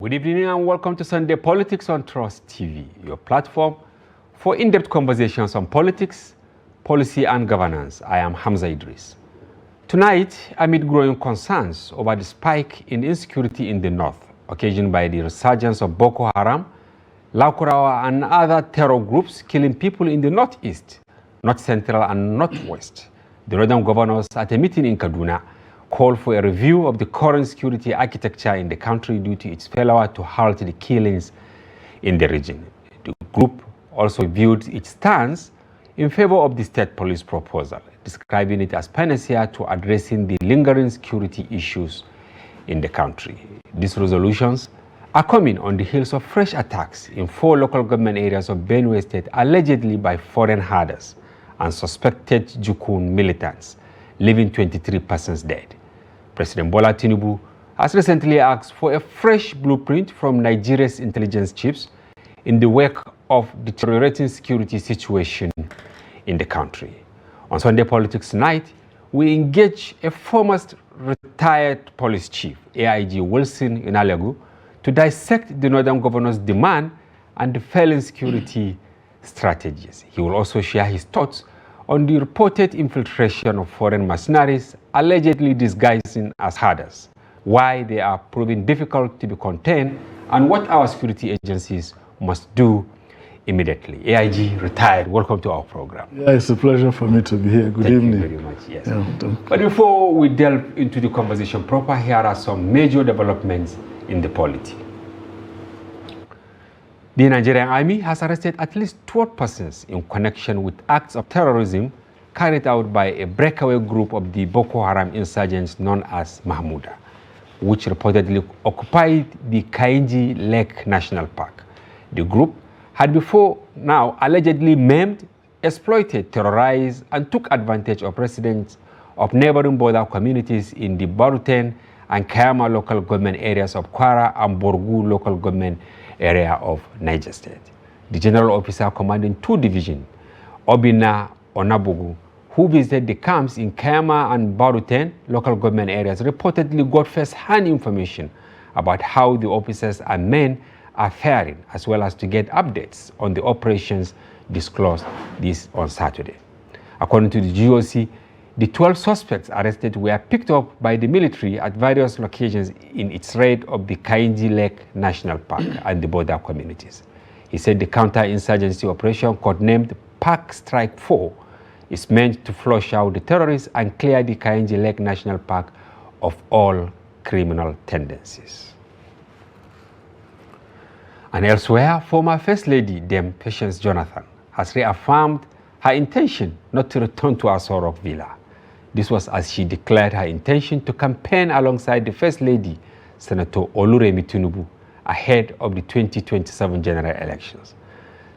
Good evening and welcome to Sunday Politics on Trust TV, your platform for in-depth conversations on politics, policy and governance. I am Hamza Idris. Tonight, amid growing concerns over the spike in insecurity in the north, occasioned by the resurgence of Boko Haram, Lakurawa and other terror groups killing people in the northeast, north central and northwest, the northern governors at a meeting in Kaduna called for a review of the current security architecture in the country due to its failure to halt the killings in the region. The group also viewed its stance in favor of the state police proposal, describing it as panacea to addressing the lingering security issues in the country. These resolutions are coming on the heels of fresh attacks in 4 local government areas of Benue State, allegedly by foreign herders and suspected Jukun militants, leaving 23 persons dead. President Bola Tinubu has recently asked for a fresh blueprint from Nigeria's intelligence chiefs in the wake of deteriorating security situation in the country. On Sunday Politics Night, we engage a former retired police chief, AIG Wilson Inalegwu, to dissect the northern governor's demand and the failing security strategies. He will also share his thoughts on the reported infiltration of foreign mercenaries allegedly disguising as herders, why they are proving difficult to be contained, and what our security agencies must do immediately. AIG retired, welcome to our program. Yeah, it's a pleasure for me to be here. Good evening. Thank you very much, yes. Yeah, but before we delve into the conversation proper, here are some major developments in the polity. The Nigerian Army has arrested at least 12 persons in connection with acts of terrorism carried out by a breakaway group of the Boko Haram insurgents known as Mahmouda, which reportedly occupied the Kainji Lake National Park. The group had before now allegedly maimed, exploited, terrorized, and took advantage of residents of neighboring border communities in the Baruten and Kayama local government areas of Kwara and Borgu local government area of Niger State. The general officer commanding 2 divisions, Obina Onabugu, who visited the camps in Kayama and Baruten local government areas, reportedly got first-hand information about how the officers and men are faring, as well as to get updates on the operations disclosed this on Saturday. According to the GOC, the 12 suspects arrested were picked up by the military at various locations in its raid of the Kainji Lake National Park and the border communities. He said the counter-insurgency operation, codenamed Park Strike 4, is meant to flush out the terrorists and clear the Kainji Lake National Park of all criminal tendencies. And elsewhere, former First Lady Dame Patience Jonathan has reaffirmed her intention not to return to Aso Rock Villa. This was as she declared her intention to campaign alongside the First Lady, Senator Oluremi Tinubu, ahead of the 2027 general elections.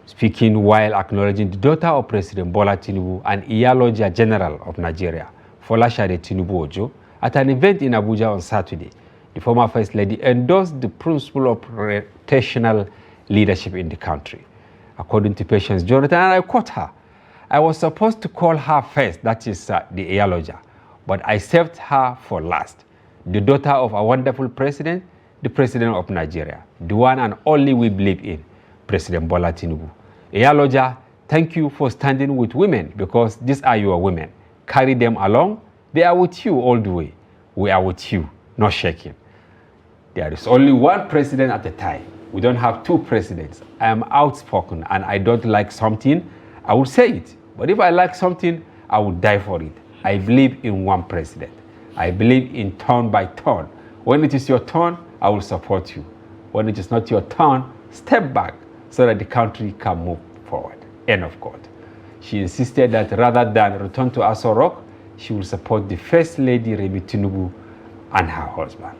Speaking while acknowledging the daughter of President Bola Tinubu and Iyaloja General of Nigeria, Folashade Tinubu Ojo, at an event in Abuja on Saturday, the former First Lady endorsed the principle of rotational leadership in the country. According to Patience Jonathan, and I quote her, "I was supposed to call her first, that is the Iyaloja, but I saved her for last. The daughter of a wonderful president, the president of Nigeria, the one and only we believe in, President Bola Tinubu. Iyaloja, thank you for standing with women because these are your women. Carry them along. They are with you all the way. We are with you, not shaking. There is only one president at a time. We don't have 2 presidents. I am outspoken and I don't like something, I will say it. But if I like something, I will die for it. I believe in one president. I believe in turn by turn. When it is your turn, I will support you. When it is not your turn, step back so that the country can move forward." End of quote. She insisted that rather than return to Aso Rock, she will support the First Lady Remi Tinubu and her husband.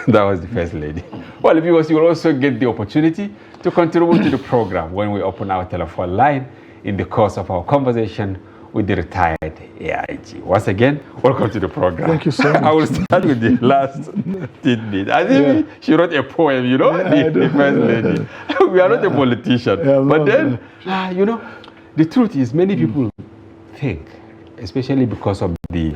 That was the First Lady. Well, viewers, you will also get the opportunity to contribute to the program when we open our telephone line in the course of our conversation with the retired AIG. Once again, welcome to the program. Thank you so much. I will start with the last tidbit. I think she wrote a poem, you know, the First Lady. We are not a politician. But then, you know, the truth is many people think, especially because of the,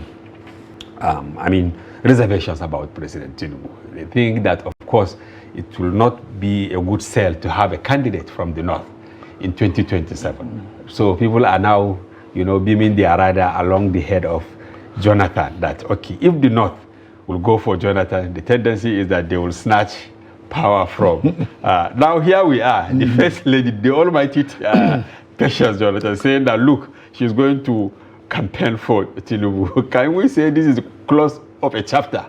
reservations about President Tinubu. They think that, of course, it will not be a good sell to have a candidate from the north in 2027. So people are now, beaming their radar along the head of Jonathan that, okay, if the north will go for Jonathan, the tendency is that they will snatch power from. Now here we are, the first lady, the almighty Patience Jonathan, saying that, look, she's going to campaign for Tinubu. Can we say this is the close of a chapter?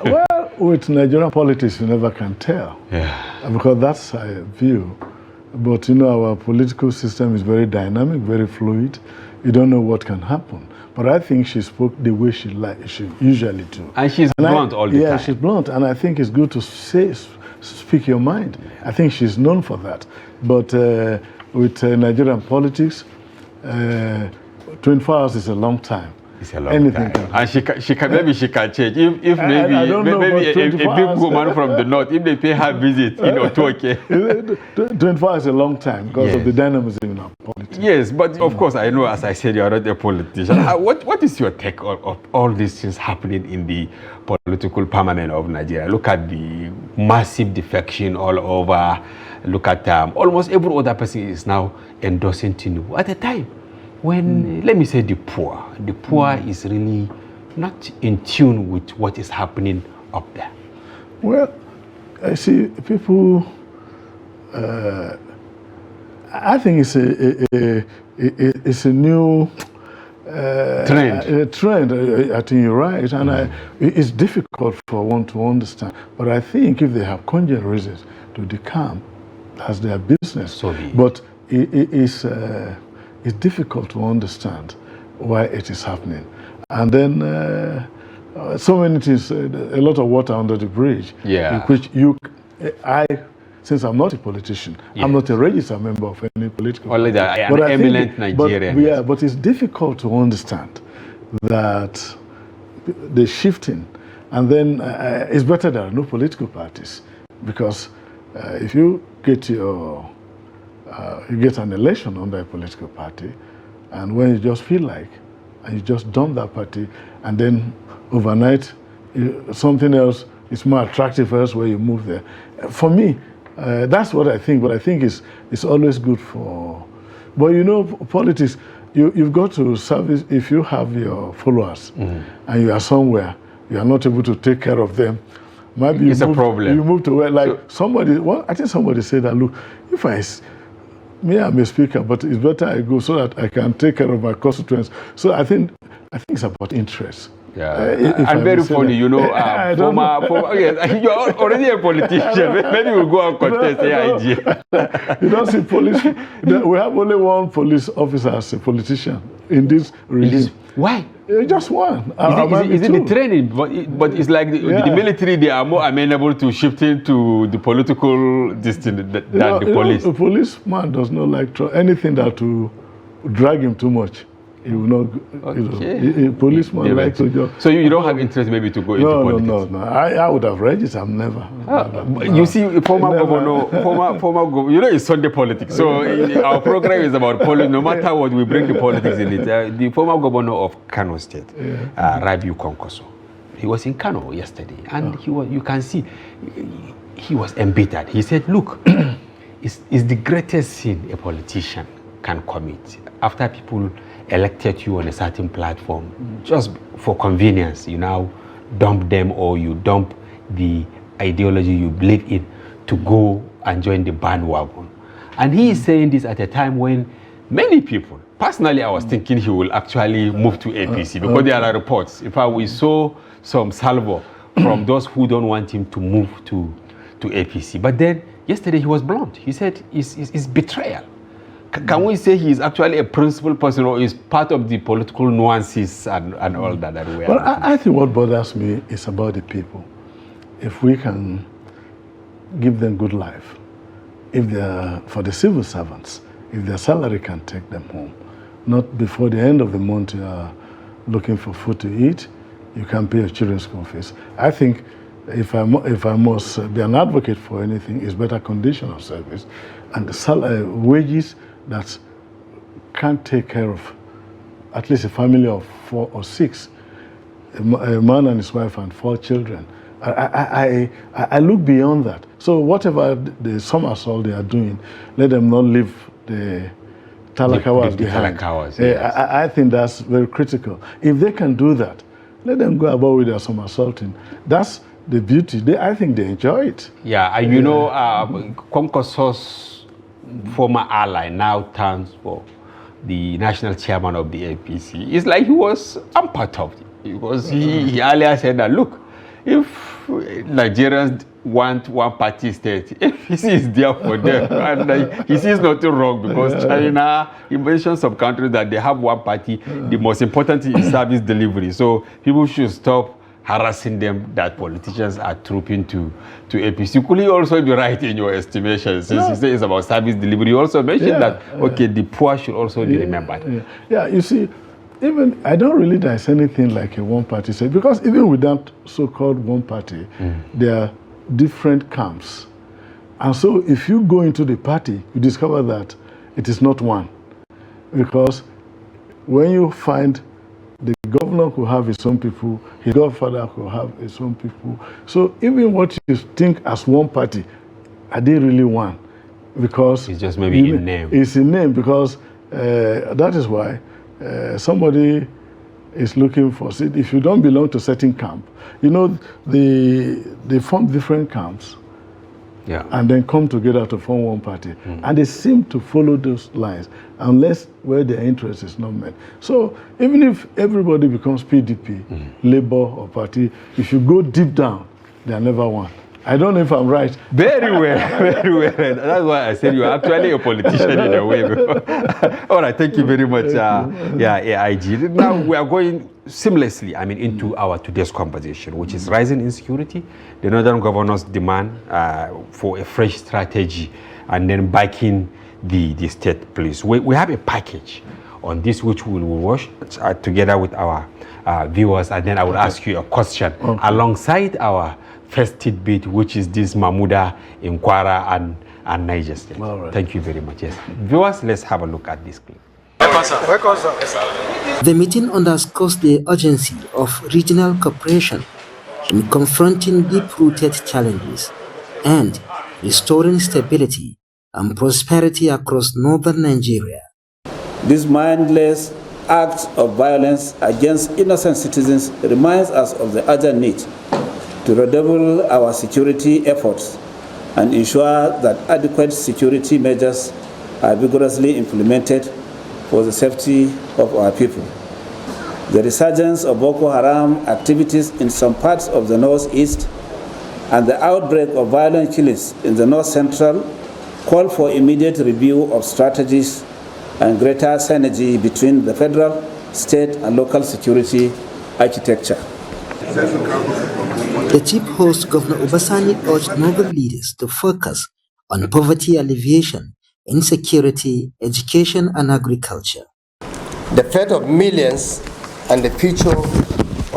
Well, with Nigerian politics, you never can tell. Yeah. Because that's a view. But, our political system is very dynamic, very fluid. You don't know what can happen. But I think she spoke the way she usually do. And she's blunt all the time. Yeah, she's blunt. And I think it's good to speak your mind. I think she's known for that. But with Nigerian politics, 24 hours is a long time. It's a long time. And she can maybe she can change. If maybe a big woman from the north, if they pay her visit in Otoke. 24 hours is a long time because of the dynamism in our politics. Yes, but of course, I know, as I said, you are not a politician. What is your take of all these things happening in the political firmament of Nigeria? Look at the massive defection all over. Look at almost every other person is now endorsing Tinubu at a time when, let me say, the poor is really not in tune with what is happening up there. Well, I see people, I think it's a new trend. I think you're right. And it's difficult for one to understand. But I think if they have congenial reasons to decamp, that's their business. So but it's difficult to understand why it is happening. And then so many things, a lot of water under the bridge. Yeah. Which since I'm not a politician, I'm not a registered member of any political party. An eminent Nigerian. But it's difficult to understand that the shifting. And then it's better there are no political parties. Because if you get you get an election under a political party, and when you just feel like, and you just dump that party, and then overnight, something else is more attractive elsewhere, you move there. For me, that's what I think, but I think it's always good for, but politics, you've got to service, if you have your followers, and you are somewhere, you are not able to take care of them, maybe it's a problem. You move to where, like I think somebody said that, look, I'm a speaker, but it's better I go so that I can take care of my constituents. So I think it's about interest. Yeah, and very funny, yes, you're already a politician. Maybe we'll go and contest AIG. You don't see police. We have only one police officer as a politician in this regime. Why? Just one. Is it the training? But it's like the military, they are more amenable to shifting to the political distance than the police. A policeman does not like anything that will drag him too much. He will not, a policeman likes to go. So you don't have interest maybe to go into politics? No. I would have registered. I'm never. You see, former governor, it's Sunday politics. So our program is about politics. No matter what, we bring the politics in it. The former governor of Kano State, Rabiu Konkoso, he was in Kano yesterday, and you can see, he was embittered. He said, look, it's the greatest sin a politician can commit. After people elected you on a certain platform, just for convenience, you now dump them, or you dump the ideology you believe in to go and join the bandwagon. And he is saying this at a time when many people, personally I was thinking he will actually move to APC, because there are reports. In fact, we saw some salvo from those who don't want him to move to APC. But then yesterday he was blunt. He said it's betrayal. Can we say he is actually a principled person, or is part of the political nuances and all that we are? Well, I think what bothers me is about the people. If we can give them good life, if they're, for the civil servants, if their salary can take them home, not before the end of the month you are looking for food to eat, you can pay your children's school fees. I think if I must be an advocate for anything, it's better condition of service and the wages that can't take care of at least a family of 4 or 6, a man and his wife and 4 children, I look beyond that. So whatever the somersault they are doing, let them not leave the talakawas behind. Yes. I think that's very critical. If they can do that, let them go about with their somersaulting. That's the beauty. I think they enjoy it. Yeah, and you know, Kwankwaso's former ally now stands for the national chairman of the APC. It's like he was unperturbed because he earlier said that, look, if Nigerians want one-party state, APC is there for them. And he sees nothing wrong because China, he mentioned some countries that they have one party. The most important thing is service delivery. So people should stop harassing them that politicians are trooping to APC. Could you also be right in your estimation? Since you say it's about service delivery, you also mentioned that, okay, the poor should also be remembered. Yeah, you see, even I don't really there's anything like a one-party state, because even with that so-called one party, there are different camps. And so if you go into the party, you discover that it is not one. Because when you find the governor could have his own people, his godfather could have his own people. So even what you think as one party, are they really one? Because it's just maybe in name. It's in name, because that is why somebody is looking for, see, if you don't belong to a certain camp, you know, they form different camps, and then come together to form one party. And they seem to follow those lines, unless where their interest is not met. So even if everybody becomes PDP, Labour or party, if you go deep down, they are never one. I don't know if I'm right. Very well, very well. That's why I said you are actually a politician in a way. All right, thank you very much, AIG. Now we are going seamlessly, into our today's conversation, which is rising insecurity, the Northern Governors' demand for a fresh strategy, and then backing the state police. We have a package on this which we will watch together with our viewers, and then I will ask you a question alongside our first tidbit, which is this Mahmuda in Kwara and Niger State. Right. Thank you very much. Yes, viewers, let's have a look at this clip. The meeting underscores the urgency of regional cooperation in confronting deep-rooted challenges and restoring stability and prosperity across northern Nigeria. This mindless act of violence against innocent citizens reminds us of the urgent need to redouble our security efforts and ensure that adequate security measures are vigorously implemented for the safety of our people. The resurgence of Boko Haram activities in some parts of the northeast and the outbreak of violent killings in the north central call for immediate review of strategies and greater synergy between the federal, state, and local security architecture. The chief host, Governor Obasani, urged northern leaders to focus on poverty alleviation, insecurity, education, and agriculture. The fate of millions and the future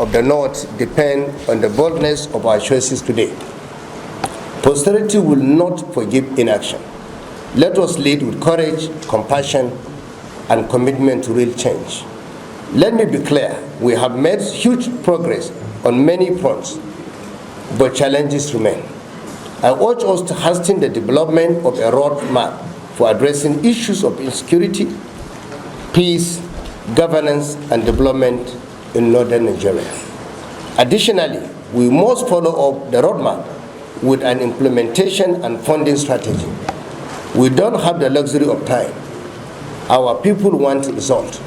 of the North depend on the boldness of our choices today. Posterity will not forgive inaction. Let us lead with courage, compassion, and commitment to real change. Let me be clear, we have made huge progress on many fronts, but challenges remain. I urge us to hasten the development of a roadmap for addressing issues of insecurity, peace, governance, and development in northern Nigeria. Additionally, we must follow up the roadmap with an implementation and funding strategy. We don't have the luxury of time. Our people want results.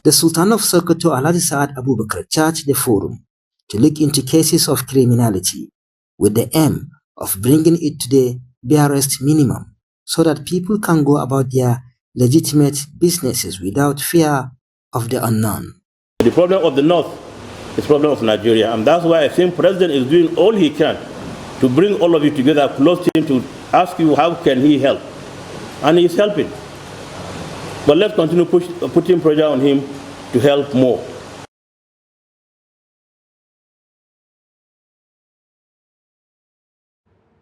The Sultan of Sokoto, Alhaji Saad Abubakar, charged the forum to look into cases of criminality with the aim of bringing it to the barest minimum so that people can go about their legitimate businesses without fear of the unknown. The problem of the North is the problem of Nigeria, and that's why I think the President is doing all he can to bring all of you together close to him to ask you how can he help. And he's helping. But let's continue putting pressure on him to help more.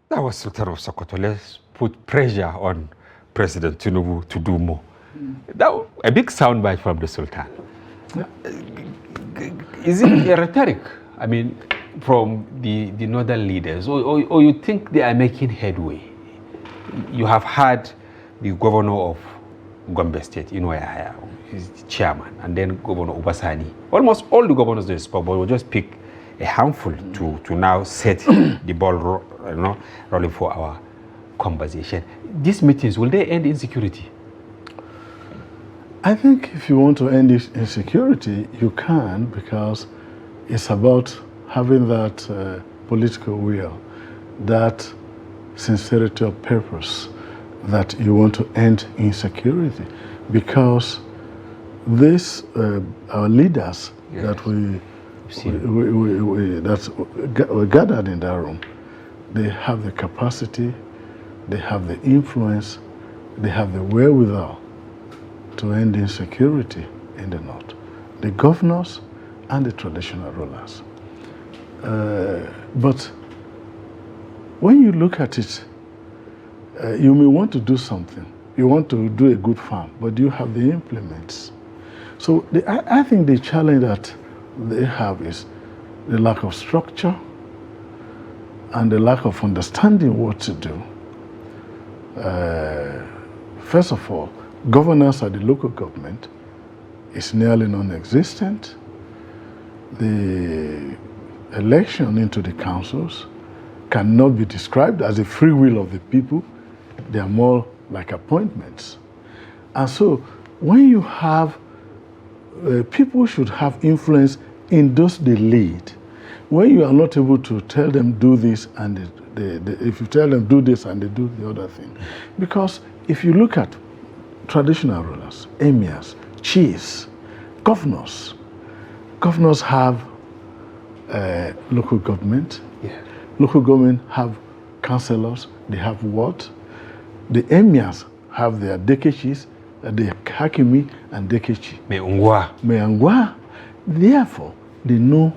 That was Sultan of Sokoto. Let's put pressure on President Tinubu to do more. That was a big soundbite from the Sultan. Is it a rhetoric? from the northern leaders, or you think they are making headway? You have had the governor of Gombe State, Yahaya, he's the chairman, and then Governor Obasani. Almost all the governors they spoke, but we'll just pick a handful to now set the ball rolling for our conversation. These meetings, will they end insecurity? I think if you want to end insecurity, you can, because it's about having that political will, that sincerity of purpose, that you want to end insecurity. Because this, our leaders that we were gathered in that room, they have the capacity, they have the influence, they have the wherewithal to end insecurity in the North. The governors and the traditional rulers. But when you look at it, you may want to do something. You want to do a good farm, but do you have the implements? So I think the challenge that they have is the lack of structure and the lack of understanding what to do. First of all, governance at the local government is nearly non-existent. The election into the councils cannot be described as a free will of the people. They are more like appointments. And so when you have, people should have influence in those they lead. When you are not able to tell them do this and if you tell them do this and they do the other thing. Because if you look at traditional rulers, emirs, chiefs, governors have local government. Yeah. Local government have councillors, they have what? The emirs have their dekechis, the hakimi and dekechi. Meangwa. Therefore, they know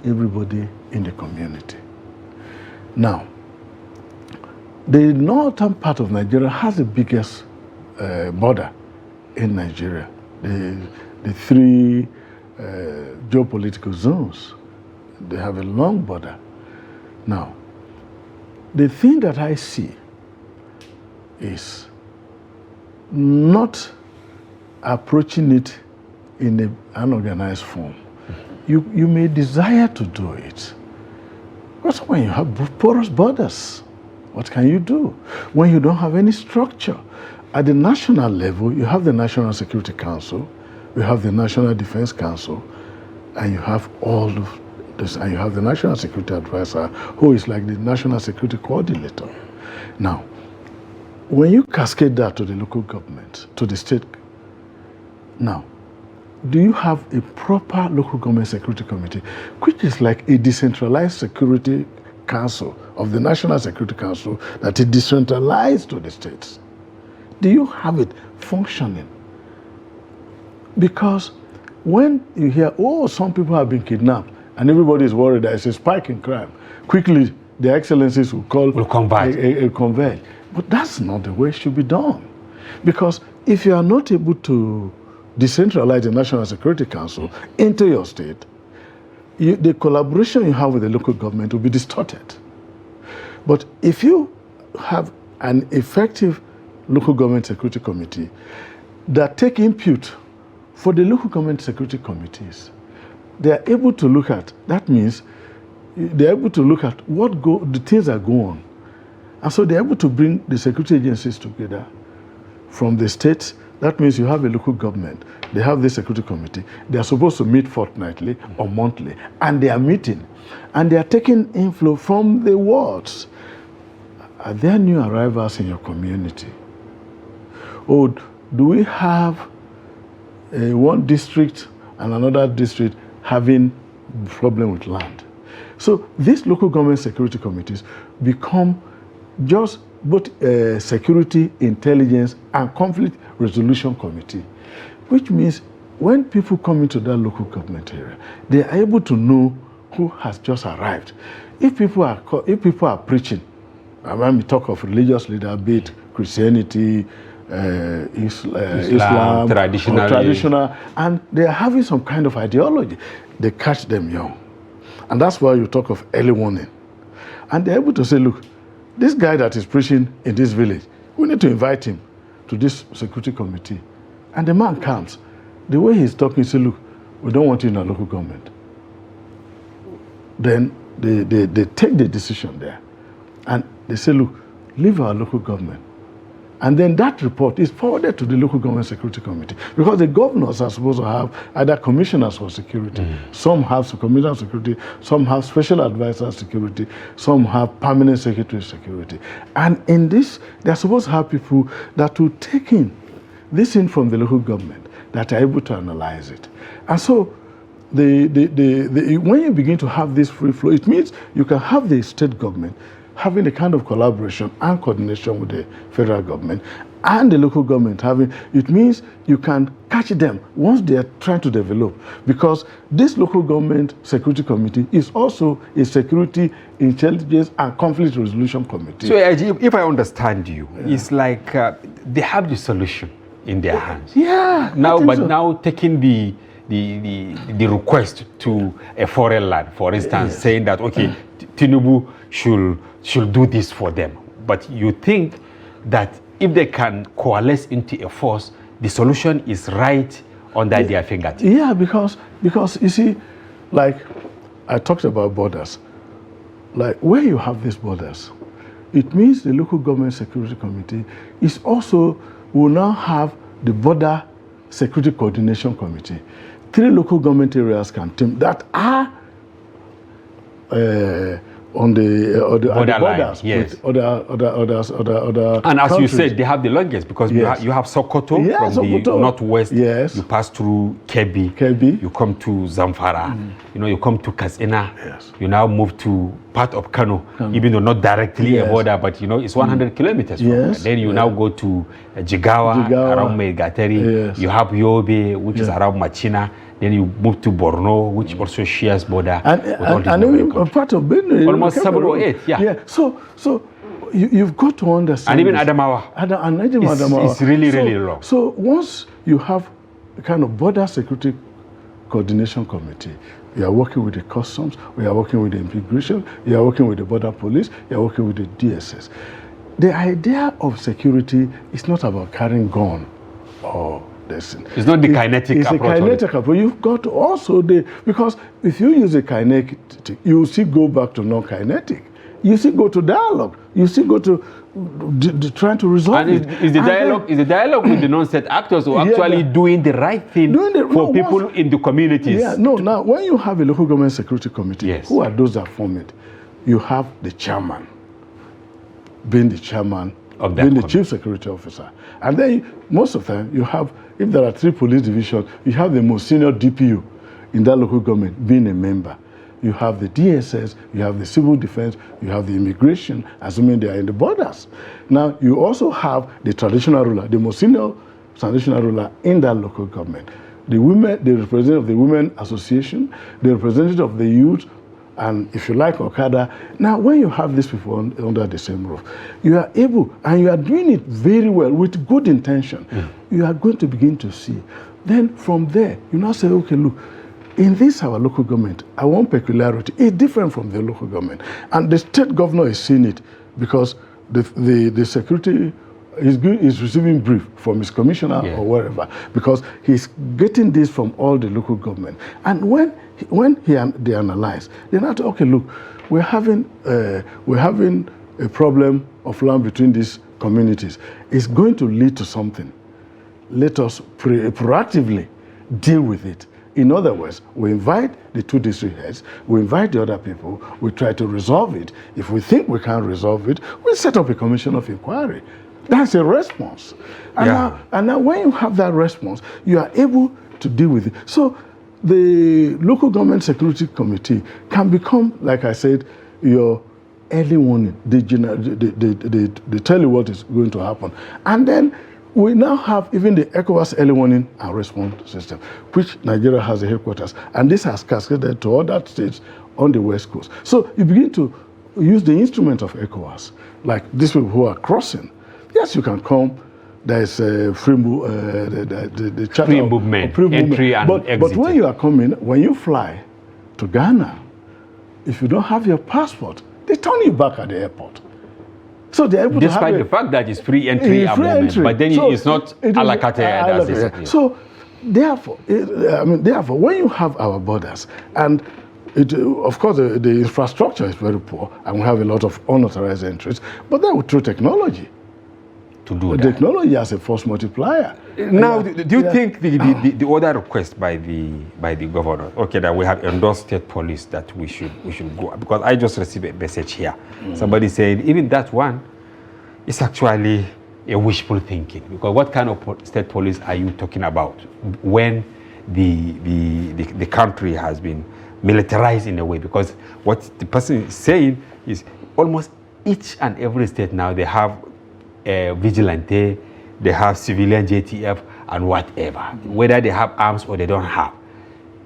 everybody in the community. Now, the northern part of Nigeria has the biggest border in Nigeria. The three geopolitical zones, they have a long border. Now, the thing that I see is not approaching it in an unorganized form. You may desire to do it, but when you have porous borders, what can you do? When you don't have any structure. At the national level, you have the National Security Council, you have the National Defense Council, and you have all of this, and you have the National Security Advisor, who is like the National Security Coordinator. Now, when you cascade that to the local government, to the state, now, do you have a proper local government security committee, which is like a decentralized security council of the National Security Council that is decentralized to the states? Do you have it functioning? Because when you hear, oh, some people have been kidnapped, and everybody is worried there's a spike in crime, quickly the excellencies will combat. A converge. But that's not the way it should be done. Because if you are not able to decentralize the National Security Council into your state, the collaboration you have with the local government will be distorted. But if you have an effective local government security committee that take input for the local government security committees, they are able to look at, that means they're able to look at the things that go on. And so they're able to bring the security agencies together from the states. That means you have a local government, they have the security committee, they are supposed to meet fortnightly or monthly, and they are meeting, and they are taking inflow from the wards. Are there new arrivals in your community? Or do we have one district and another district having problem with land? So these local government security committees become just both security, intelligence, and conflict resolution committee, which means when people come into that local government area, they are able to know who has just arrived. If people are preaching, when we talk of religious leader, be it Christianity, Islam, traditional, and they are having some kind of ideology, they catch them young. And that's why you talk of early warning. And they're able to say, look, this guy that is preaching in this village, we need to invite him to this security committee. And the man comes. The way he's talking, he says, look, we don't want you in our local government. Then they take the decision there. And they say, look, leave our local government. And then that report is forwarded to the local government security committee, because the governors are supposed to have either commissioners for security. Some have commissioners of security, some have special advisors security, some have permanent secretary of security. And in this, they're supposed to have people that will take in this in from the local government, that are able to analyze it. And so when you begin to have this free flow, it means you can have the state government having a kind of collaboration and coordination with the federal government and the local government having, it means you can catch them once they are trying to develop, because this local government security committee is also a security, intelligence and conflict resolution committee. So if I understand you, it's like they have the solution in their hands. Yeah. Now taking the request to a foreign land, for instance, saying that, okay, Tinubu should do this for them. But you think that if they can coalesce into a force, the solution is right under their fingertips? Yeah, because you see, like I talked about borders, like where you have these borders, it means the local government security committee is also, will now have the border security coordination committee. 3 local government areas can team that are on the borders, yes, with other and as countries. you said, they have the longest, because you have Sokoto from the northwest. Yes. You pass through Kebbi. You come to Zamfara. You come to Katsina. Yes. You now move to part of Kano, even though not directly a border, but it's 100 kilometers from there. Then you now go to Jigawa, around Megateri. Yes. You have Yobe, which is around Machina. Then you move to Borno, which also shares border with all the and part of Benue, almost 7 or 8, So you've got to understand. And even Adamawa. It's really long. So once you have a kind of border security coordination committee, you are working with the customs, we are working with the immigration, you are working with the border police, you are working with the DSS. The idea of security is not about carrying gun or this. It's not the kinetic approach. It's a kinetic approach. You've got to also because if you use a kinetic, you still go back to non-kinetic. You still go to dialogue. You still go to trying to resolve it. Is the dialogue with the non-state actors who actually doing the right thing for people in the communities? Yeah, no. Now, when you have a local government security committee, who are those that form it? You have the chairman, being the chairman, being the chief security officer. And then most of the time, you have, if there are 3 police divisions, you have the most senior DPU in that local government being a member. You have the DSS, you have the civil defense, you have the immigration, assuming they are in the borders. Now, you also have the traditional ruler, the most senior traditional ruler in that local government. The women, the representative of the Women Association, the representative of the youth, and if you like, Okada. Now, when you have these people under the same roof, you are able, and you are doing it very well with good intention, you are going to begin to see. Then from there, you now say, okay, look, in this, our local government, our one peculiarity is different from the local government. And the state governor is seeing it because the security is receiving brief from his commissioner or wherever, because he's getting this from all the local government. And when they analyze, they're not, okay, look, we're having a problem of land between these communities. It's going to lead to something. Let us proactively deal with it. In other words, we invite the 2 district heads, we invite the other people, we try to resolve it. If we think we can't resolve it, we set up a commission of inquiry. That's a response. And now when you have that response, you are able to deal with it. So the local government security committee can become, like I said, your early warning. They tell you what is going to happen. And then we now have even the ECOWAS early warning and response system, which Nigeria has a headquarters. And this has cascaded to other states on the West Coast. So you begin to use the instrument of ECOWAS, like these people who are crossing. Yes, you can come. There is a free movement, entry and exit. But when you are coming, when you fly to Ghana, if you don't have your passport, they turn you back at the airport. So they're able Despite to have the fact that it's free entry at the moment, but then so it's not it a la carte as they say. So therefore, therefore, when you have our borders, and of course the infrastructure is very poor, and we have a lot of unauthorized entries, but then through technology, to do that. Technology as a force multiplier. Now, do you think the other request by the governor, okay, that we have endorsed state police that we should go, because I just received a message here, somebody saying even that one is actually a wishful thinking, because what kind of state police are you talking about when the country has been militarized in a way? Because what the person is saying is almost each and every state now, they have vigilante, they have civilian JTF and whatever, whether they have arms or they don't have,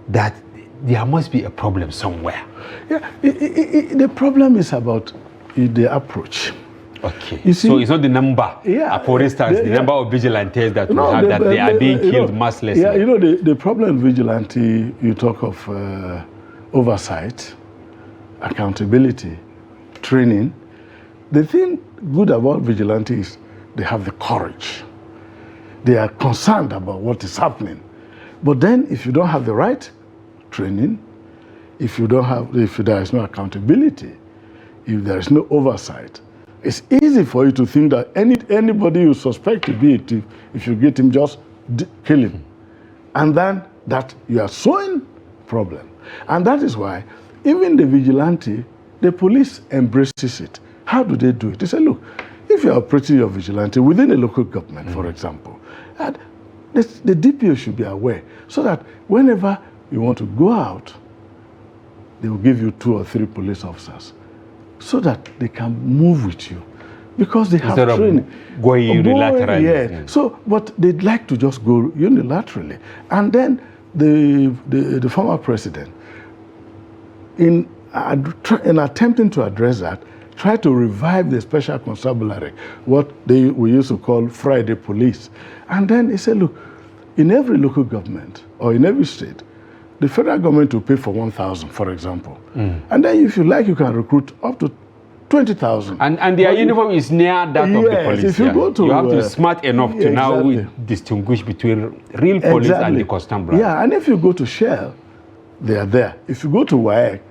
that there must be a problem somewhere. Yeah, the problem is about the approach. Okay, you see, so it's not the number. Yeah, for instance, the number of vigilantes that we have, that they are being killed mercilessly. Yeah, the problem with vigilante, you talk of oversight, accountability, training. The thing good about vigilante is they have the courage. They are concerned about what is happening. But then if you don't have the right training, if there is no accountability, if there is no oversight, it's easy for you to think that anybody you suspect to be a thief, if you get him, just kill him. And then that you are sowing problem. And that is why even the vigilante, the police embraces it. How do they do it? They say, look, if you are operating your vigilante within a local government, for example, and the DPO should be aware, so that whenever you want to go out, they will give you 2 or 3 police officers, so that they can move with you, because they have training. Going unilaterally. Yeah. So, but they'd like to just go unilaterally. And then the former president, in attempting to address that, try to revive the special constabulary, what we used to call Friday police. And then he said, look, in every local government or in every state, the federal government will pay for 1,000, for example. And then if you like, you can recruit up to 20,000. And their uniform is near that of the police. If you go to, you have to be smart enough to now distinguish between real police and the constabulary. Yeah, and if you go to Shell, they are there. If you go to WAEC,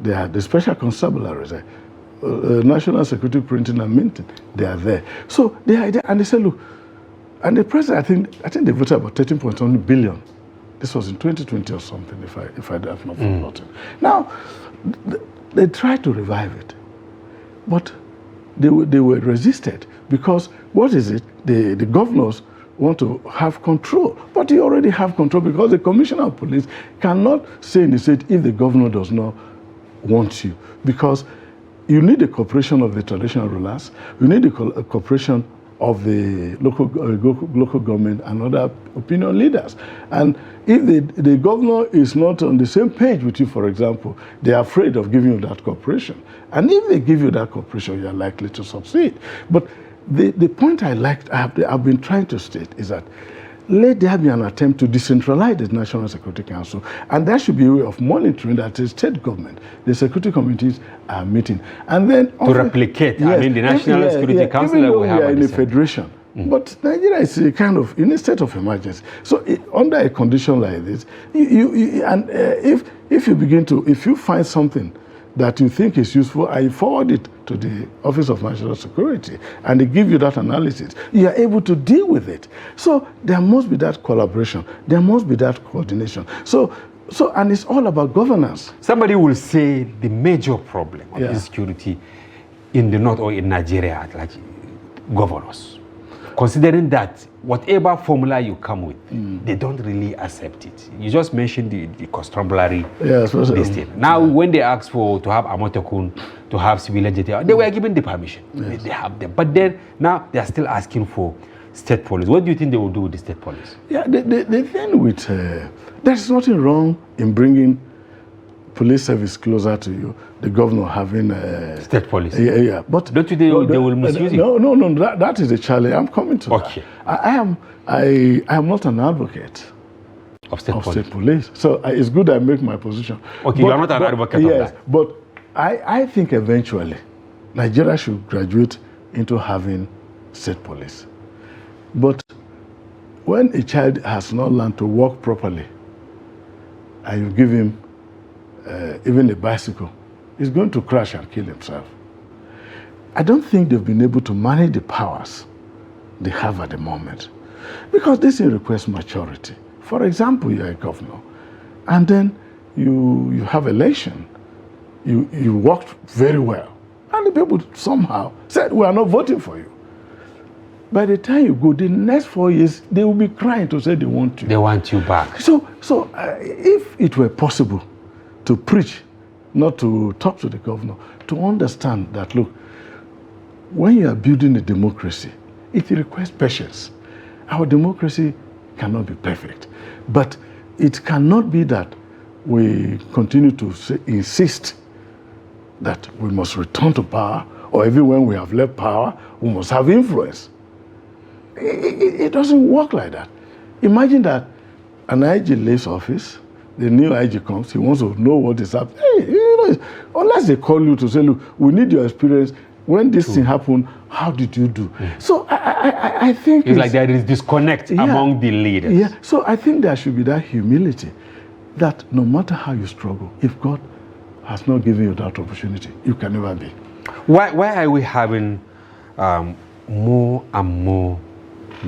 they are the special constabularies there. National Security Printing and Minting, they are there. So they are there, and they say, look, and the president, I think they voted about 13.1 billion. This was in 2020 or something, if I have not forgotten. Now, they tried to revive it, but they were resisted, because what is it? The governors want to have control, but you already have control, because the commissioner of police cannot say in the state if the governor does not want you, because you need the cooperation of the traditional rulers, you need the cooperation of the local government and other opinion leaders. And if the governor is not on the same page with you, for example, they are afraid of giving you that cooperation. And if they give you that cooperation, you are likely to succeed. But the point I've been trying to state is that let there be an attempt to decentralize the National Security Council, and there should be a way of monitoring that the state government, the security committees are meeting. And then to replicate, yes, I mean, the National Security Council that we have. We are in a federation, but Nigeria is a kind of in a state of emergency. So under a condition like this, if you find something that you think is useful, I forward it to the Office of National Security, and they give you that analysis. You are able to deal with it. So there must be that collaboration. There must be that coordination. So and it's all about governance. Somebody will say the major problem of insecurity in the north or in Nigeria, like governors, considering that whatever formula you come with, they don't really accept it. You just mentioned the constabulary this thing. Now, when they ask to have Amotekun, to have civilian JTF, they were given the permission. Yes. They have them. But then, now they are still asking for state police. What do you think they will do with the state police? Yeah, the thing with, there's nothing wrong in bringing police service closer to you, the governor having state police. Yeah. But don't you think they will misuse it? No, that is a challenge. I'm coming to that. I am not an advocate of state police. So it's good I make my position. Okay, you are not an advocate of that. But I think eventually Nigeria should graduate into having state police. But when a child has not learned to walk properly, and you give him even a bicycle, he's going to crash and kill himself. I don't think they've been able to manage the powers they have at the moment, because this requires maturity. For example, you're a governor, and then you have election. You worked very well, and the people somehow said, we are not voting for you. By the time you go, the next 4 years, they will be crying to say they want you. They want you back. So if it were possible to preach, not to talk to the governor, to understand that, look, when you are building a democracy, it requires patience. Our democracy cannot be perfect, but it cannot be that we continue to insist that we must return to power, or even when we have left power, we must have influence. It doesn't work like that. Imagine that an IG leaves office, the new IG comes, he wants to know what is happening. Hey, unless they call you to say, look, we need your experience. When this thing happened, how did you do? So I think it's like there is disconnect among the leaders. Yeah, so I think there should be that humility that no matter how you struggle, if God has not given you that opportunity, you can never be. Why are we having more and more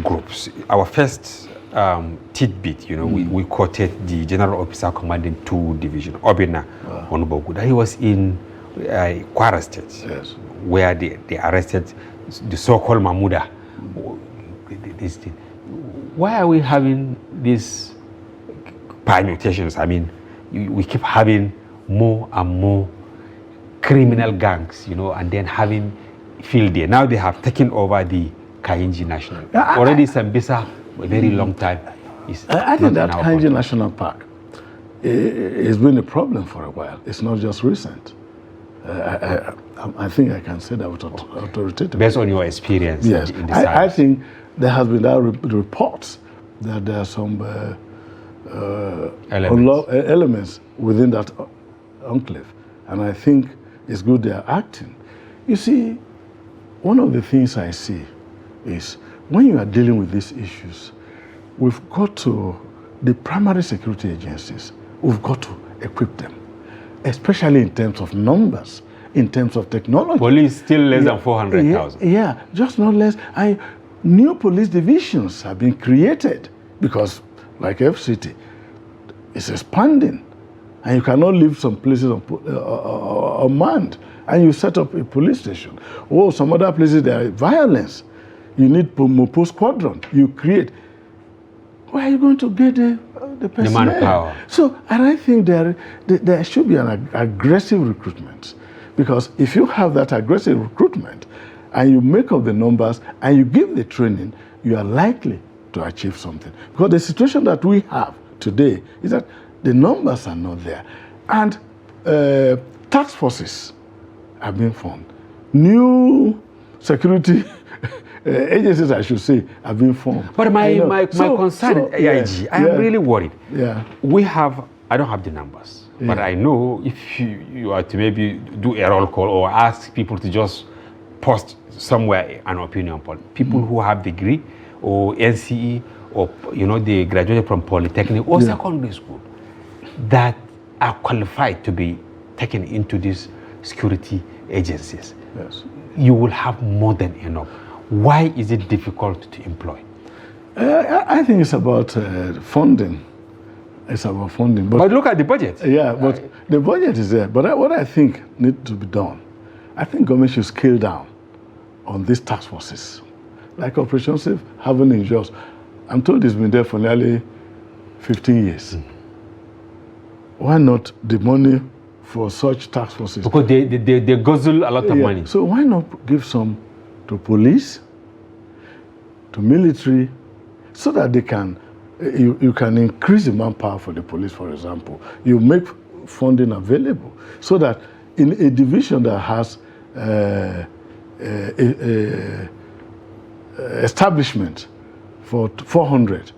groups? Our first tidbit, we quoted the General Officer commanding 2 Division, Obina Onubogu, that he was in Kwara State, yes, where they arrested the so-called Mahmuda. This thing. Why are we having these permutations? I mean, we keep having more and more criminal gangs, and then having field day. Now they have taken over the Kainji National. Already Sambisa, a very long time. I think that Kainji National Park has been a problem for a while. It's not just recent. I think I can say that with authoritative. Based on your experience, yes, in the I think there has been that reports that there are some elements within that enclave, and I think it's good they are acting. You see, one of the things I see is when you are dealing with these issues, we've got to, the primary security agencies, we've got to equip them, especially in terms of numbers, in terms of technology. Police still less than 400,000. Yeah, just not less. New police divisions have been created because, like FCT, it's expanding. And you cannot leave some places unmanned. And you set up a police station. Or some other places there is violence. You need Mopo squadron. You create. Where are you going to get the personnel? The manpower. So, and I think there should be an aggressive recruitment. Because if you have that aggressive recruitment, and you make up the numbers, and you give the training, you are likely to achieve something. Because the situation that we have today is that the numbers are not there. And task forces have been formed. New security agencies, I should say, have been formed. But my concern, AIG, I am really worried. Yeah. I don't have the numbers, but I know if you are to maybe do a roll call or ask people to just post somewhere an opinion poll, people who have degree or NCE or they graduated from polytechnic or secondary school that are qualified to be taken into these security agencies, yes, you will have more than enough. Why is it difficult to employ? I think it's about funding. It's about funding. But look at the budget. Yeah, but the budget is there. But what I think needs to be done, I think government should scale down on these task forces. Like Operation Safe Haven in Jos. I'm told it's been there for nearly 15 years. Why not the money for such task forces? Because they guzzle a lot of money. So why not give some to police, to military, so that they can, you can increase the manpower for the police, for example. You make funding available so that in a division that has establishment for 400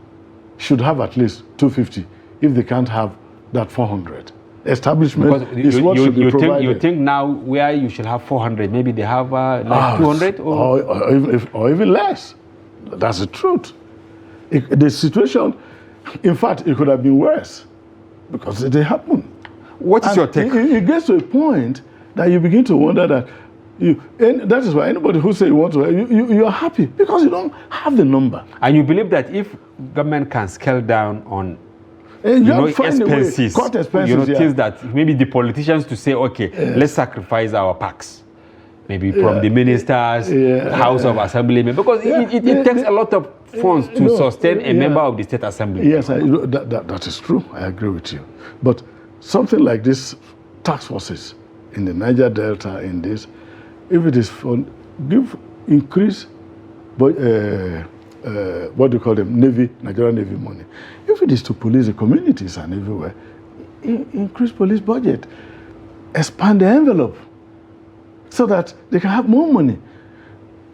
should have at least 250 if they can't have that 400. Establishment Because is what should be provided. You think now where you should have 400, maybe they have like 200? Or even less. That's the truth. The situation, in fact, it could have been worse because it happened. What is your take? It gets to a point that you begin to wonder that and that is why anybody who say you want to, you are happy because you don't have the number. And you believe that if government can scale down on expenses, cut expenses, things that maybe the politicians to say, okay, let's sacrifice our packs, maybe from the ministers, House of Assembly, because it takes a lot of funds to sustain a member of the State Assembly. Yes, that is true. I agree with you. But something like this, task forces in the Niger Delta, in this, if it is for increase, what do you call them, Nigerian Navy money. If it is to police the communities and everywhere, increase police budget, expand the envelope so that they can have more money.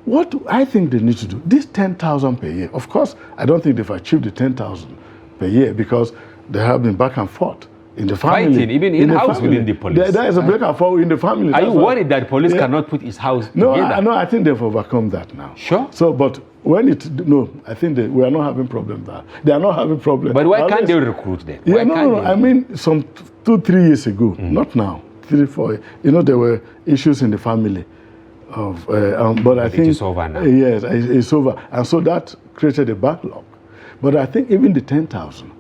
What I think they need to do, this 10,000 per year, of course, I don't think they've achieved the 10,000 per year because they have been back and forth in the family. Fighting, even in-house within the police. There is a back and forth in the family. Are you worried that police cannot put his house together? No, I think they've overcome that now. Sure. So, but when I think we are not having problems there. They are not having problems. But why can't they recruit them? Yeah, no. I mean, some 2-3 years ago, not now, 3-4. There were issues in the family. But I think it's over now. Yes, it's over, and so that created a backlog. But I think even the 10,000,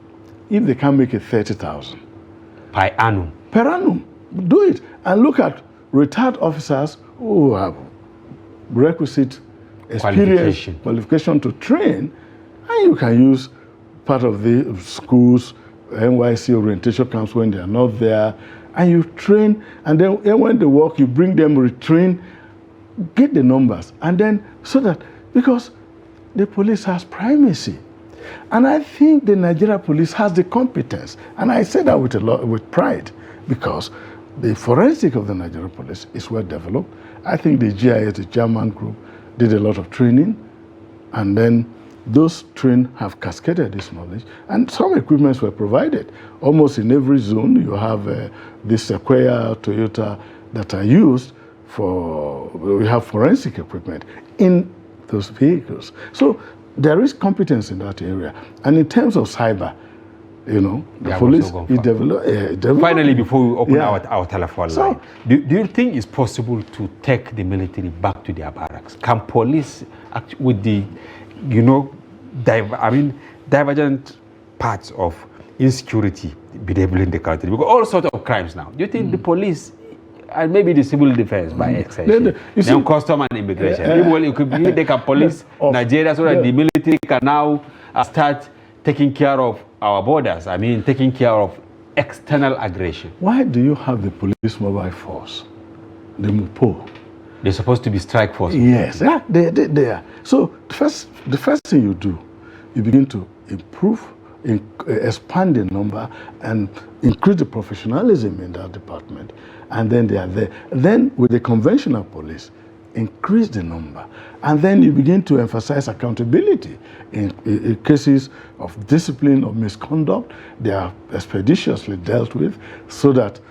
if they can make it 30,000 per annum. Per annum, do it, and look at retired officers who have requisite experience, qualification to train, and you can use part of the schools, NYC orientation camps when they are not there, and you train, and then when they work, you bring them retrain, get the numbers, and then so that, because the police has primacy. And I think the Nigeria police has the competence, and I say that with pride, because the forensic of the Nigeria police is well developed. I think the GIS, the German group, did a lot of training, and then those trained have cascaded this knowledge, and some equipments were provided. Almost in every zone, you have this Sequoia, Toyota that are used we have forensic equipment in those vehicles. So there is competence in that area. And in terms of cyber, the police is developed. Finally, before we open our telephone line, do you think it's possible to take the military back to their barracks? Can police, with the, divergent parts of insecurity bedeviling the country? Because all sorts of crimes now. Do you think the police and maybe the civil defense by extension, then custom and immigration, they can police Nigeria so that the military can now start taking care of our borders, taking care of external aggression? Why do you have the police mobile force, the MUPO? They're supposed to be strike force. Yes, they are. So the first thing you do, you begin to improve, expand the number, and increase the professionalism in that department. And then they are there. Then with the conventional police, increase the number. And then you begin to emphasize accountability. In cases of discipline or misconduct, they are expeditiously dealt with so that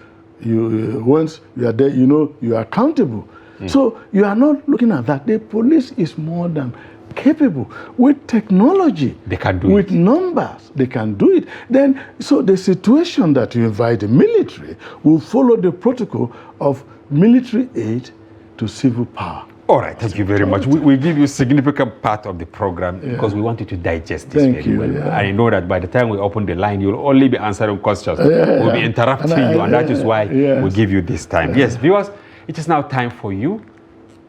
once you are there, you are accountable. So you are not looking at that. The police is more than capable. With technology, they can do with numbers, they can do it. Then, so the situation that you invite the military will follow the protocol of military aid to civil power. All right, thank you very much. We give you a significant part of the program because we want you to digest this very well. Yeah. I know that by the time we open the line, you'll only be answering questions. We'll be interrupting you, and that is why we give you this time. Yes, viewers, it is now time for you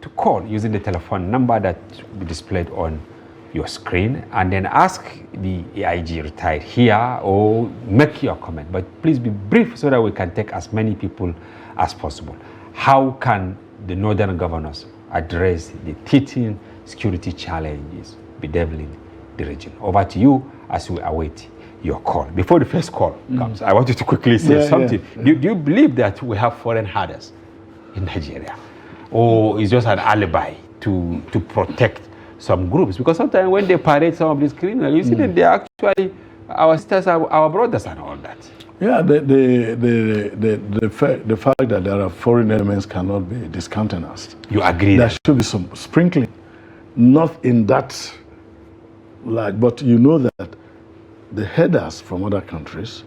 to call using the telephone number that will be displayed on your screen, and then ask the AIG retired here or make your comment. But please be brief so that we can take as many people as possible. How can the northern governors address the teething security challenges bedeviling the region? Over to you as we await your call. Before the first call comes, I want you to quickly say something. Do you believe that we have foreign herders in Nigeria? Or is just an alibi to protect some groups? Because sometimes when they parade some of these criminals, you see that they are actually our sisters, our brothers, and all that. Yeah, the fact that there are foreign elements cannot be discountenanced. You agree? There should be some sprinkling, not in that like, but you know that the headers from other countries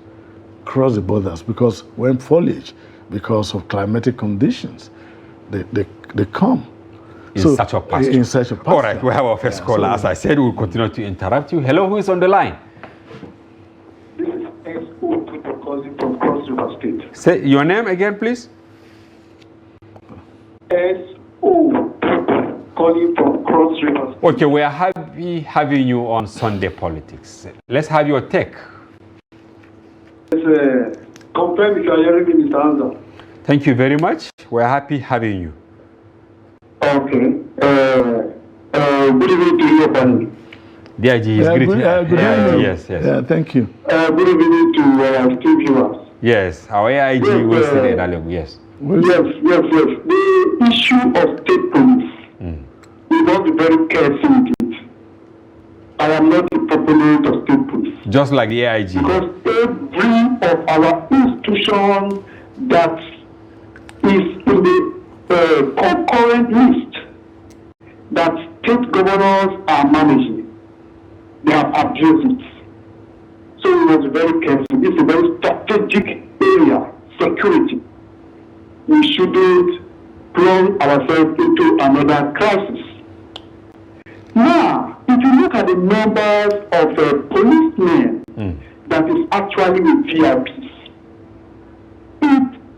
cross the borders because when foliage, because of climatic conditions, they come. In search of pasture. In search of pasture. All right, we have our first caller. As I said, we'll continue to interrupt you. Hello, who is on the line? This is S.O. calling from Cross River State. Say your name again, please. S.O. calling from Cross River State. Okay, we are happy having you on Sunday Politics. Let's have your take. Yes, confirm if you are hearing me, Mr. Hamza. Thank you very much. We're happy having you. Okay. Good evening to you, Pani. DIG is greeting. Good evening. Yes. Yeah, thank you. Good evening to Steve viewers. Yes, our AIG will say Inalegwu. Yes. Yes. The issue of state police, we must be very careful with it. I am not a proponent of state police. Just like the AIG. Because every of our institutions that is in the concurrent list that state governors are managing, they have abused it. So we must be very careful. This is a very strategic area, security. We shouldn't plunge ourselves into another crisis. Now, if you look at the numbers of policemen that is actually with VIPs,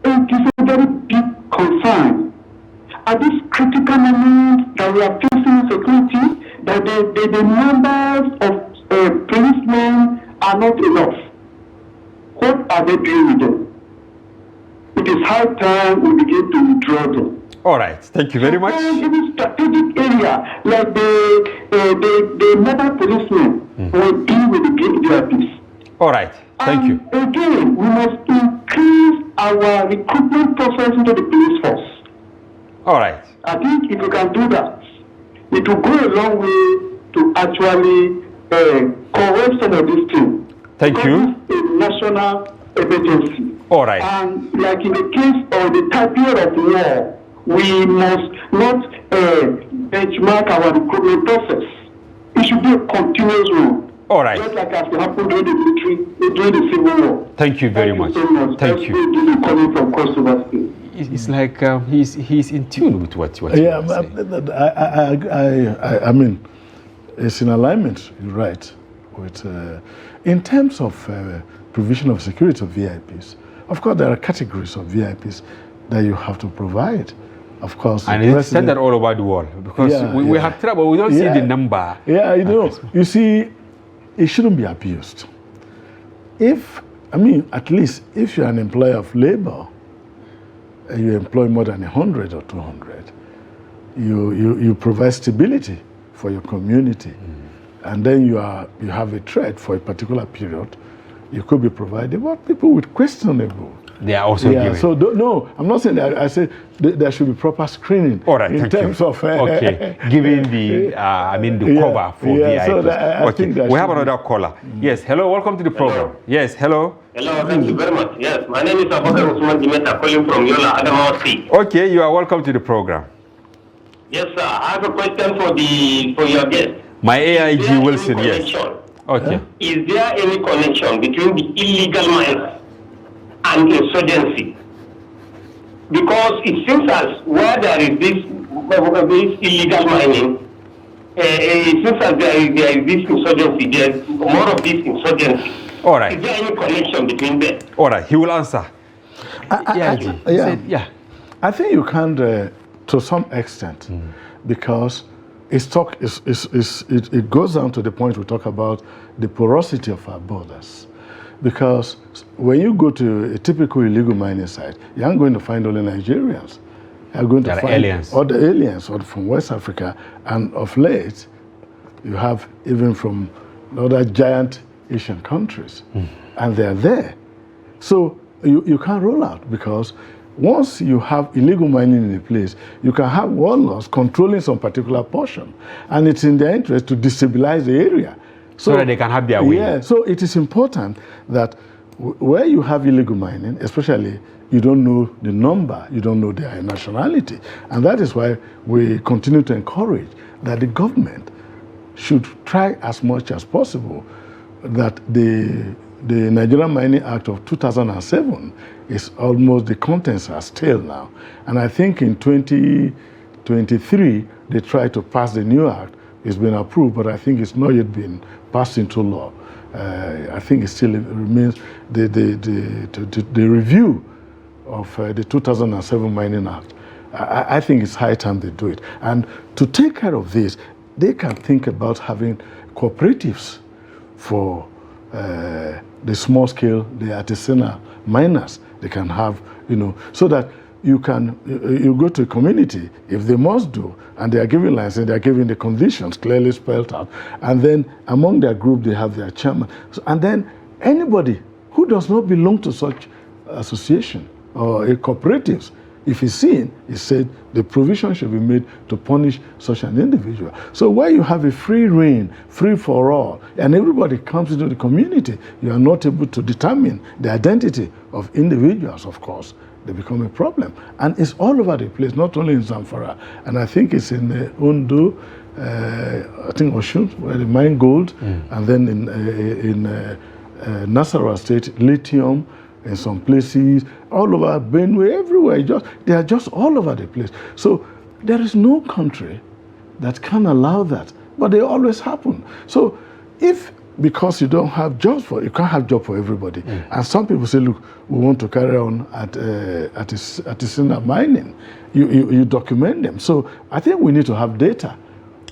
it is a very big concern. At this critical moment that we are facing security, that the numbers of policemen are not enough. What are they doing with them? It is high time we begin to withdraw them. All right, thank you very much. In this strategic area, like the mobile policemen will deal with the VIPs. All right, thank you. Again, we must increase our recruitment process into the police force. All right. I think if you can do that, it will go a long way to actually correct some of these things. Thank you. It's a national emergency. All right. And like in the case of the period of war, we must not benchmark our recruitment process. It should be a continuous one. All right. Just like as happened during the military, during the Civil War. Thank you very much. So much. Thank you. Coming from Cross River State. It's like he's in tune with what you Yeah, saying. I mean, it's in alignment, you're right, with, in terms of provision of security of VIPs. Of course, there are categories of VIPs that you have to provide. Of course, and it's said that all over the world because we have trouble. We don't see the number. Yeah, you see, it shouldn't be abused. At least if you're an employer of labor, you employ more than 100 or 200, you provide stability for your community, and then you have a threat for a particular period. You could be provided, but people with questionable. They are also given. So no, I'm not saying that. I say there should be proper screening. All right, in terms of okay, giving the the cover for VIPs. So okay, we have another caller. Yes, hello, welcome to the program. Hello. Yes, hello. Hello, thank you very much. Yes, my name is Abubakar Usman Jimeta, calling from Yola, Adamawa State. Okay, you are welcome to the program. Yes, sir. I have a question for your guest. My AIG Wilson, yes. Okay. Is there any connection between the illegal mines and insurgency? Because it seems as where there is this illegal mining, it seems as there is this insurgency, there is more of this insurgency. All right. Is there any connection between them? All right, he will answer. Yeah. I think you can, to some extent, because it goes down to the point we talk about the porosity of our borders. Because when you go to a typical illegal mining site, you aren't going to find only Nigerians. You're going to find other aliens or from West Africa, and of late, you have even from other giant Asian countries, and they're there. So you can't roll out, because once you have illegal mining in a place, you can have warlords controlling some particular portion, and it's in their interest to destabilize the area. So that they can have their way. Yeah, so it is important that where you have illegal mining, especially, you don't know the number, you don't know their nationality. And that is why we continue to encourage that the government should try as much as possible that the Nigerian Mining Act of 2007 is almost, the contents are stale now. And I think in 2023, they tried to pass the new act. It's been approved, but I think it's not yet been passed into law. I think it still remains the review of the 2007 Mining Act. I think it's high time they do it. And to take care of this, they can think about having cooperatives for the small scale, the artisanal miners. They can have, so that you go to a community, if they must do, and they are giving license, they are giving the conditions clearly spelled out, and then among their group they have their chairman. And then anybody who does not belong to such association or a cooperatives, if he's seen, he said the provision should be made to punish such an individual. So where you have a free reign, free for all, and everybody comes into the community, you are not able to determine the identity of individuals, of course, they become a problem. And it's all over the place, not only in Zamfara. And I think it's in Ondo, I think Oshun, where they mine gold, and then in Nasarawa State, lithium, in some places, all over Benue, everywhere. They are just all over the place. So there is no country that can allow that, but they always happen. So because you don't have jobs you can't have job for everybody. And some people say, look, we want to carry on at artisanal mining. You document them. So I think we need to have data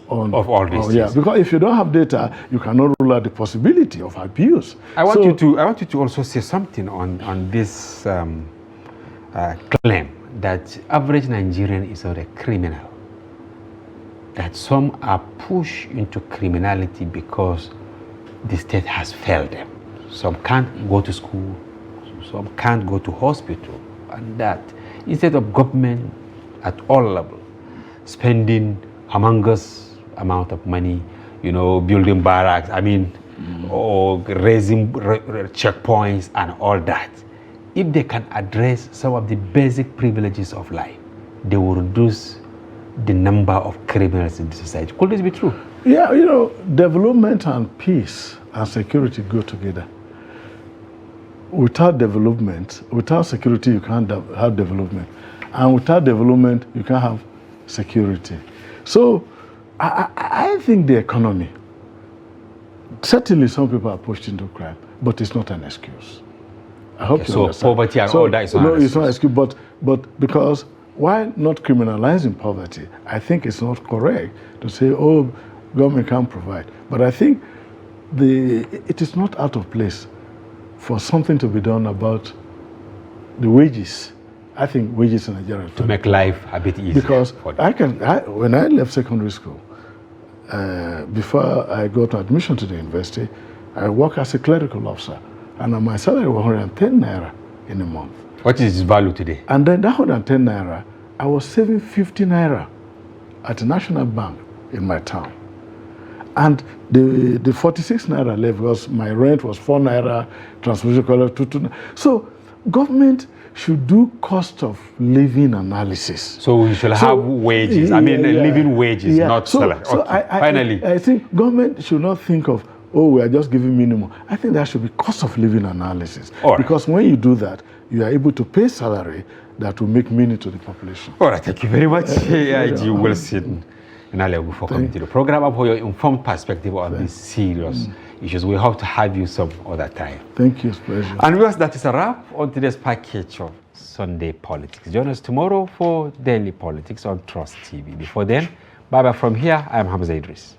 of all these things. Yeah, because if you don't have data, you cannot rule out the possibility of abuse. I want you to also say something on this claim that average Nigerian is not a criminal. That some are pushed into criminality because the state has failed them. Some can't go to school, some can't go to hospital, and that instead of government at all levels spending humongous amount of money, building barracks, or raising checkpoints and all that. If they can address some of the basic privileges of life, they will reduce the number of criminals in the society. Could this be true? Yeah, development and peace and security go together. Without development, without security, you can't have development. And without development, you can't have security. So I think the economy, certainly some people are pushed into crime, but it's not an excuse. I hope you understand. So poverty and all that is not an excuse. It's not an excuse, but because why not criminalizing poverty? I think it's not correct to say, oh, government can't provide. But I think it is not out of place for something to be done about the wages. I think wages in Nigeria to make life a bit easier. Because when I left secondary school, before I got admission to the university, I worked as a clerical officer, and my salary was 110 naira in a month. What is its value today? And then that 110 naira, I was saving 50 naira at the National Bank in my town. And the 46 naira left because my rent was 4 naira, transportation cost 2 naira. So government should do cost of living analysis. So we should have wages. Living wages, not salary. So Finally, I think government should not think of, oh, we are just giving minimum. I think there should be cost of living analysis. All right. Because when you do that, you are able to pay salary that will make meaning to the population. All right, thank you very much, AIG Wilson Inalegwu, for coming to the program and for your informed perspective on these serious issues. We hope to have you some other time. Thank you, it's a pleasure. And viewers, that is a wrap on today's package of Sunday Politics. Join us tomorrow for Daily Politics on Trust TV. Before then, bye-bye from here. I am Hamza Idris.